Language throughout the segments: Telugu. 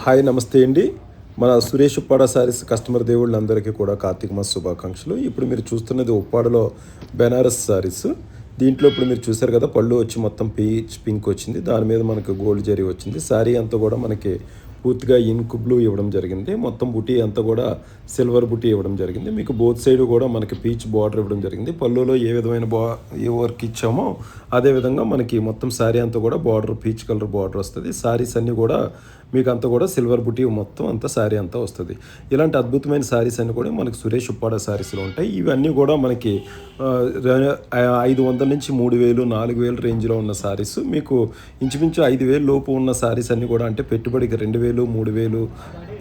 హాయ్ నమస్తే అండి. మన సురేష్ ఉప్పాడ శారీస్ కస్టమర్ దేవుళ్ళందరికీ కూడా కార్తీక మాస శుభాకాంక్షలు. ఇప్పుడు మీరు చూస్తున్నది ఉప్పాడలో బెనారస్ శారీస్. దీంట్లో ఇప్పుడు మీరు చూసారు కదా, పళ్ళు వచ్చి మొత్తం పీచ్ పింక్ వచ్చింది. దాని మీద మనకు గోల్డ్ జరీ వచ్చింది. శారీ అంతా కూడా మనకి పూర్తిగా ఇంక్ బ్లూ ఇవ్వడం జరిగింది. మొత్తం బుటీ అంతా కూడా సిల్వర్ బుటీ ఇవ్వడం జరిగింది. మీకు బోత్ సైడ్ కూడా మనకి పీచ్ బార్డర్ ఇవ్వడం జరిగింది. పళ్ళులో ఏ విధమైన ఏ వర్క్ ఇచ్చామో అదేవిధంగా మనకి మొత్తం శారీ అంతా కూడా బార్డర్ పీచ్ కలర్ బార్డర్ వస్తుంది. శారీస్ అన్నీ కూడా మీకు అంతా కూడా సిల్వర్ బుటీ మొత్తం అంతా శారీ అంతా వస్తుంది. ఇలాంటి అద్భుతమైన శారీస్ అన్నీ కూడా మనకి సురేష్ ఉప్పాడ శారీస్లో ఉంటాయి. ఇవన్నీ కూడా మనకి 500 నుంచి 3000 4000 రేంజ్లో ఉన్న శారీస్. మీకు ఇంచుమించు 5000 లోపు ఉన్న శారీస్ అన్నీ కూడా, అంటే పెట్టుబడికి 2000 3000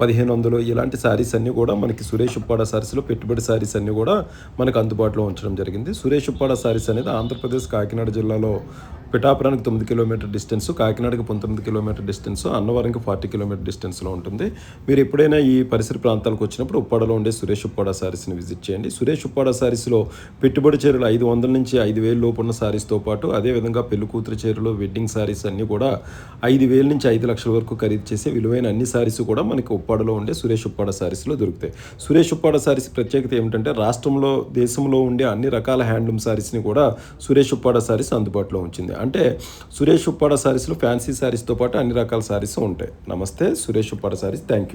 1500 ఇలాంటి శారీస్ అన్నీ కూడా మనకి సురేష్ ఉప్పాడ శారీస్లో పెట్టుబడి శారీస్ అన్నీ కూడా మనకు అందుబాటులో ఉంచడం జరిగింది. సురేష్ ఉప్పాడ శారీస్ అనేది ఆంధ్రప్రదేశ్ కాకినాడ జిల్లాలో పిఠాపురానికి 9 కిలోమీటర్ డిస్టెన్స్, కాకినాడకి 19 కిలోమీటర్ డిస్టెన్స్, అన్నవరంకి 40 కిలోమీటర్ డిస్టెన్స్లో ఉంటుంది. మీరు ఎప్పుడైనా ఈ పరిసర ప్రాంతాలకు వచ్చినప్పుడు ఉప్పాడలో ఉండే సురేష్ ఉప్పాడ శారీస్ని విజిట్ చేయండి. సురేష్ ఉప్పాడ శారీస్లో పెట్టుబడి చీరలు 500 నుంచి 5000 లోపు ఉన్న శారీస్తో పాటు అదేవిధంగా పెళ్లి కూతురు చీరలు, వెడ్డింగ్ శారీస్ అన్నీ కూడా 5000 నుంచి 5 లక్షల వరకు ఖరీదు చేసే విలువైన అన్ని శారీస్ కూడా మనకి ఉప్పాడలో ఉండే సురేష్ ఉప్పాడ శారీస్లో దొరుకుతాయి. సురేష్ ఉప్పాడ శారీస్ ప్రత్యేకత ఏమిటంటే, రాష్ట్రంలో దేశంలో ఉండే అన్ని రకాల హ్యాండ్లూమ్ శారీస్ని కూడా సురేష్ ఉప్పాడ శారీస్ అందుబాటులో ఉంచింది. అంటే సురేష్ ఉప్పాడ శారీస్లో ఫ్యాన్సీ శారీస్తో పాటు అన్ని రకాల శారీస్ ఉంటాయి. నమస్తే, Suresh Uppada sarees. Thank you.